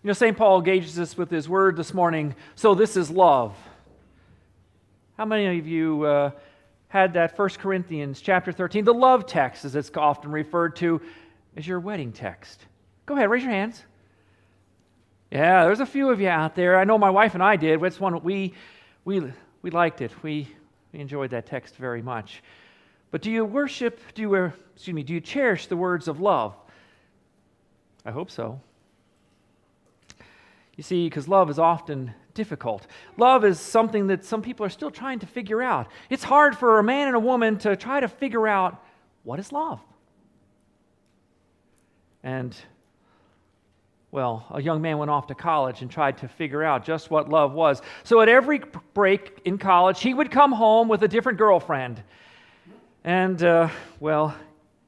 You know, St. Paul engages us with his word this morning, so this is love. How many of you had that 1 Corinthians chapter 13, the love text, as it's often referred to, as your wedding text? Go ahead, raise your hands. Yeah, there's a few of you out there. I know my wife and I did. It's one we liked it. We enjoyed that text very much. But do you cherish the words of love? I hope so. You see, because love is often difficult. Love is something that some people are still trying to figure out. It's hard for a man and a woman to try to figure out what is love. And, well, a young man went off to college and tried to figure out just what love was. So at every break in college, he would come home with a different girlfriend. And,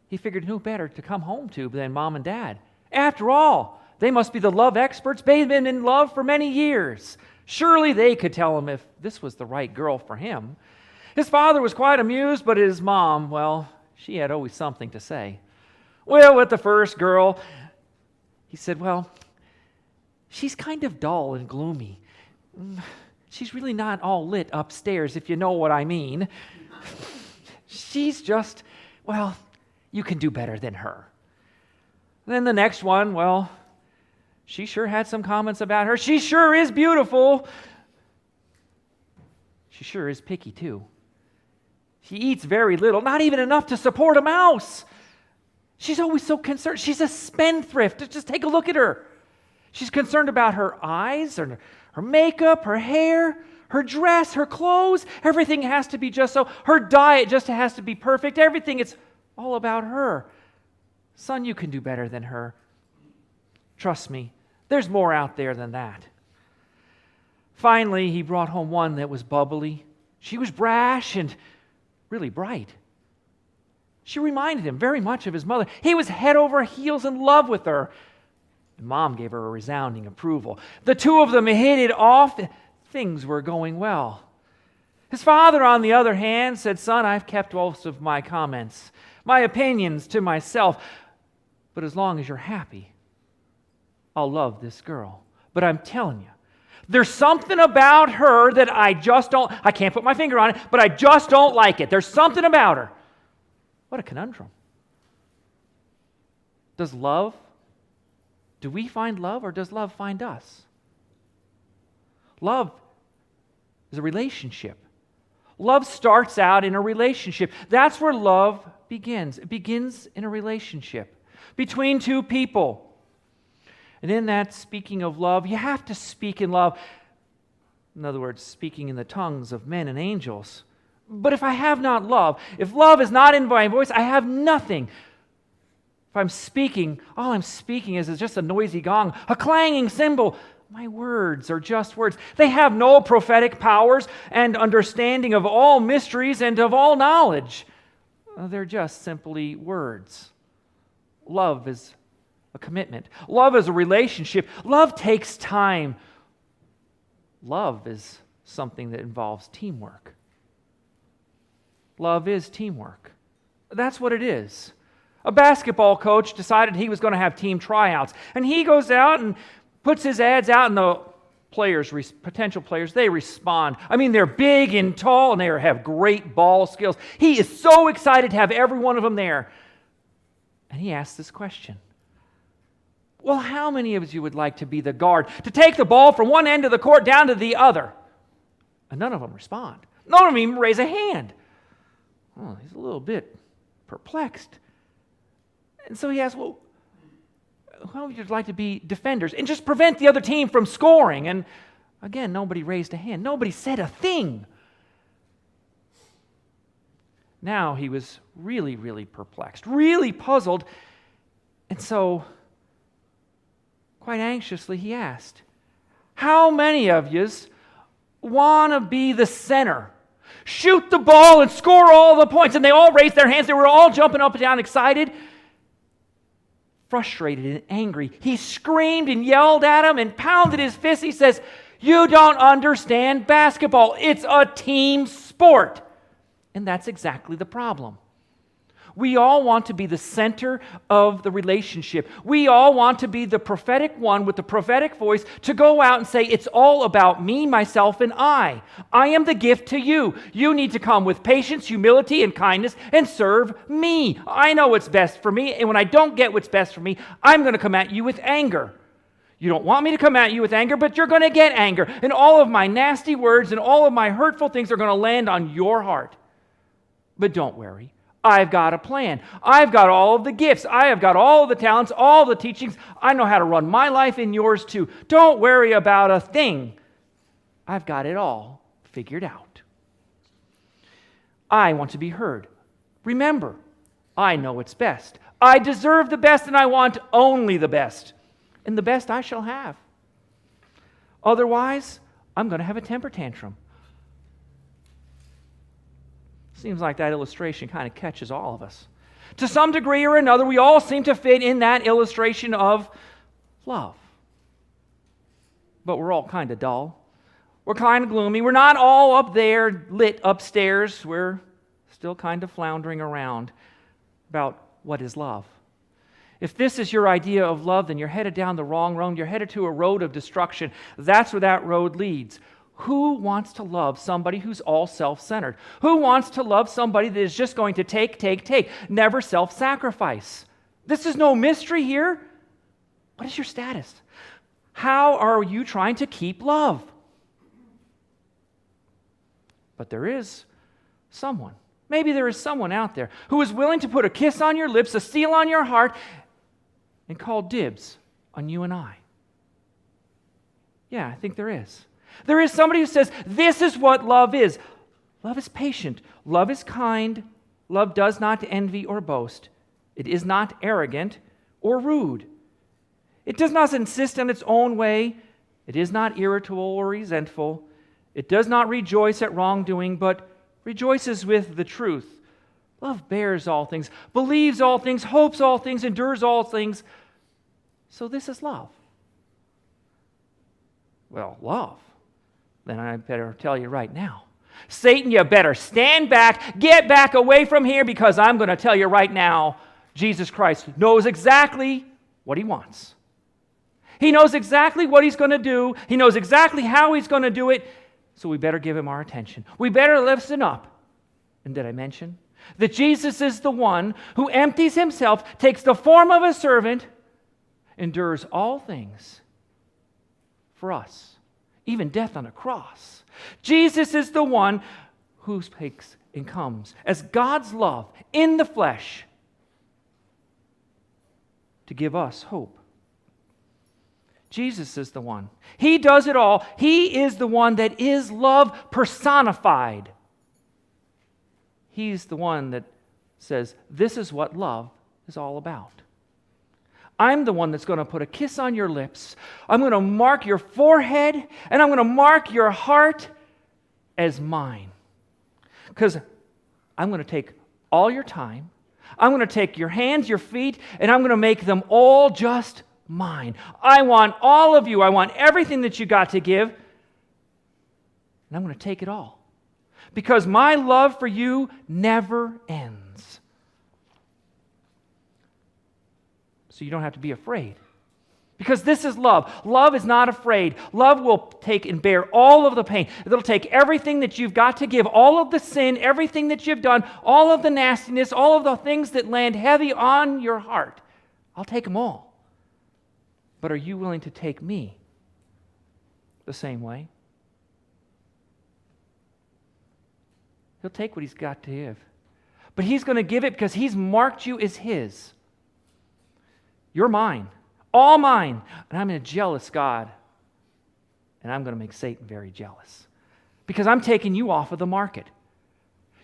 he figured who better to come home to than mom and dad. After all, they must be the love experts. They've been in love for many years. Surely they could tell him if this was the right girl for him. His father was quite amused, but his mom, well, she had always something to say. Well, with the first girl, he said, well, she's kind of dull and gloomy. She's really not all lit upstairs, if you know what I mean. She's just, well, you can do better than her. Then the next one, well, she sure had some comments about her. She sure is beautiful. She sure is picky, too. She eats very little, not even enough to support a mouse. She's always so concerned. She's a spendthrift. Just take a look at her. She's concerned about her eyes, her makeup, her hair, her dress, her clothes. Everything has to be just so. Her diet just has to be perfect. Everything, it's all about her. Son, you can do better than her. Trust me, there's more out there than that. Finally, he brought home one that was bubbly. She was brash and really bright. She reminded him very much of his mother. He was head over heels in love with her. And Mom gave her a resounding approval. The two of them hit it off. Things were going well. His father, on the other hand, said, son, I've kept most of my comments, my opinions to myself. But as long as you're happy, I'll love this girl. But I'm telling you, there's something about her that I can't put my finger on it, but I just don't like it. There's something about her. What a conundrum. Do we find love, or does love find us? Love is a relationship. Love starts out in a relationship. That's where love begins. It begins in a relationship between two people. And in that speaking of love, you have to speak in love. In other words, speaking in the tongues of men and angels. But if I have not love, if love is not in my voice, I have nothing. If I'm speaking, all I'm speaking is just a noisy gong, a clanging cymbal. My words are just words. They have no prophetic powers and understanding of all mysteries and of all knowledge. They're just simply words. Love is a commitment. Love is a relationship. Love takes time. Love is something that involves teamwork. Love is teamwork. That's what it is. A basketball coach decided he was going to have team tryouts, and he goes out and puts his ads out, and the potential players, they respond. I mean, they're big and tall, and they have great ball skills. He is so excited to have every one of them there. And he asks this question. Well, how many of you would like to be the guard, to take the ball from one end of the court down to the other? And none of them respond. None of them even raise a hand. Oh, he's a little bit perplexed. And so he asks, well, how would you like to be defenders and just prevent the other team from scoring? And again, nobody raised a hand. Nobody said a thing. Now he was really, really perplexed, really puzzled. And so, quite anxiously, he asked, how many of yous want to be the center? Shoot the ball and score all the points. And they all raised their hands. They were all jumping up and down, excited. Frustrated and angry. He screamed and yelled at him and pounded his fist. He says, you don't understand basketball. It's a team sport. And that's exactly the problem. We all want to be the center of the relationship. We all want to be the prophetic one with the prophetic voice to go out and say, it's all about me, myself, and I. I am the gift to you. You need to come with patience, humility, and kindness and serve me. I know what's best for me, and when I don't get what's best for me, I'm going to come at you with anger. You don't want me to come at you with anger, but you're going to get anger. And all of my nasty words and all of my hurtful things are going to land on your heart. But don't worry. I've got a plan. I've got all of the gifts. I have got all of the talents, all the teachings. I know how to run my life and yours too. Don't worry about a thing. I've got it all figured out. I want to be heard. Remember, I know what's best. I deserve the best and I want only the best. And the best I shall have. Otherwise, I'm going to have a temper tantrum. Seems like that illustration kind of catches all of us. To some degree or another, we all seem to fit in that illustration of love. But we're all kind of dull. We're kind of gloomy. We're not all up there lit upstairs. We're still kind of floundering around about what is love. If this is your idea of love, then you're headed down the wrong road. You're headed to a road of destruction. That's where that road leads. Who wants to love somebody who's all self-centered? Who wants to love somebody that is just going to take, never self-sacrifice? This is no mystery here. What is your status? How are you trying to keep love? But there is someone. Maybe there is someone out there who is willing to put a kiss on your lips, a seal on your heart, and call dibs on you and I. Yeah, I think there is. There is somebody who says, this is what love is. Love is patient. Love is kind. Love does not envy or boast. It is not arrogant or rude. It does not insist on its own way. It is not irritable or resentful. It does not rejoice at wrongdoing, but rejoices with the truth. Love bears all things, believes all things, hopes all things, endures all things. So this is love. Well, love. Then I better tell you right now. Satan, you better stand back, get back away from here, because I'm going to tell you right now, Jesus Christ knows exactly what he wants. He knows exactly what he's going to do. He knows exactly how he's going to do it. So we better give him our attention. We better listen up. And did I mention that Jesus is the one who empties himself, takes the form of a servant, endures all things for us, even death on a cross. Jesus is the one who takes and comes as God's love in the flesh to give us hope. Jesus is the one. He does it all. He is the one that is love personified. He's the one that says, this is what love is all about. I'm the one that's going to put a kiss on your lips. I'm going to mark your forehead, and I'm going to mark your heart as mine. Because I'm going to take all your time. I'm going to take your hands, your feet, and I'm going to make them all just mine. I want all of you. I want everything that you got to give. And I'm going to take it all. Because my love for you never ends. So you don't have to be afraid. Because this is love. Love is not afraid. Love will take and bear all of the pain. It'll take everything that you've got to give, all of the sin, everything that you've done, all of the nastiness, all of the things that land heavy on your heart. I'll take them all. But are you willing to take me the same way? He'll take what he's got to give. But he's going to give it because he's marked you as his. You're mine. All mine. And I'm a jealous God. And I'm going to make Satan very jealous. Because I'm taking you off of the market.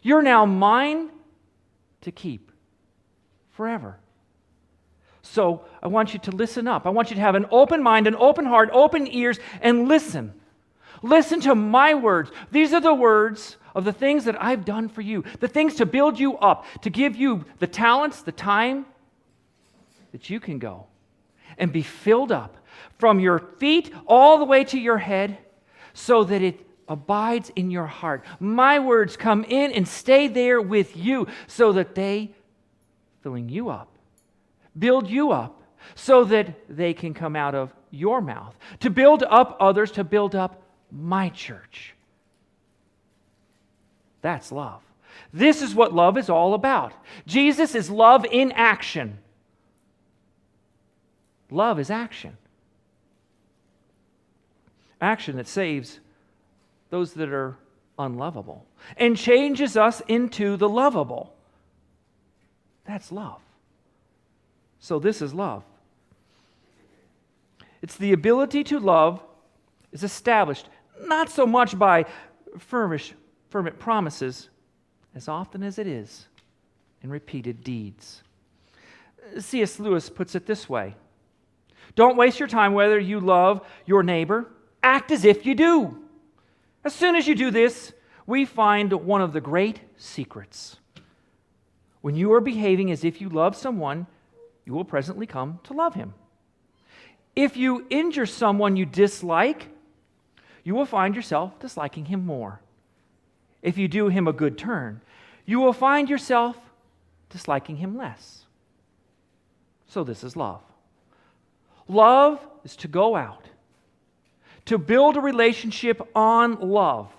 You're now mine to keep forever. So I want you to listen up. I want you to have an open mind, an open heart, open ears, and listen. Listen to my words. These are the words of the things that I've done for you. The things to build you up, to give you the talents, the time that you can go and be filled up from your feet all the way to your head so that it abides in your heart. My words come in and stay there with you so that they filling you up, build you up, so that they can come out of your mouth, to build up others, to build up my church. That's love. This is what love is all about. Jesus is love in action. Love is action. Action that saves those that are unlovable and changes us into the lovable. That's love. So this is love. It's the ability to love is established not so much by fervent promises as often as it is in repeated deeds. C.S. Lewis puts it this way: don't waste your time whether you love your neighbor. Act as if you do. As soon as you do this, we find one of the great secrets. When you are behaving as if you love someone, you will presently come to love him. If you injure someone you dislike, you will find yourself disliking him more. If you do him a good turn, you will find yourself disliking him less. So this is love. Love is to go out, to build a relationship on love.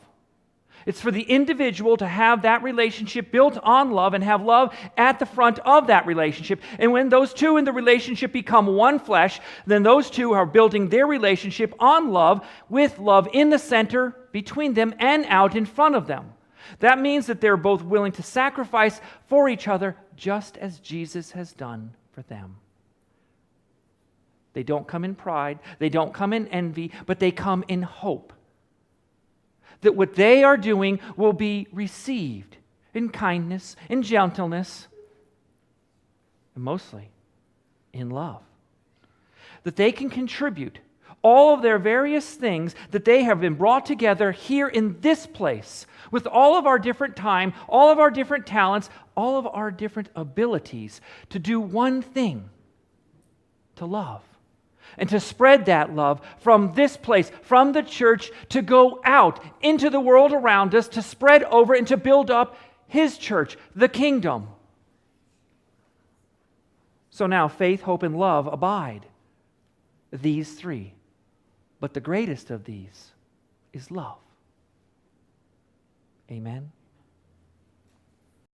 It's for the individual to have that relationship built on love and have love at the front of that relationship. And when those two in the relationship become one flesh, then those two are building their relationship on love, with love in the center, between them, and out in front of them. That means that they're both willing to sacrifice for each other just as Jesus has done for them. They don't come in pride, they don't come in envy, but they come in hope that what they are doing will be received in kindness, in gentleness, and mostly in love. That they can contribute all of their various things that they have been brought together here in this place with all of our different time, all of our different talents, all of our different abilities to do one thing: to love. And to spread that love from this place, from the church, to go out into the world around us, to spread over and to build up His church, the kingdom. So now faith, hope, and love abide. These three. But the greatest of these is love. Amen.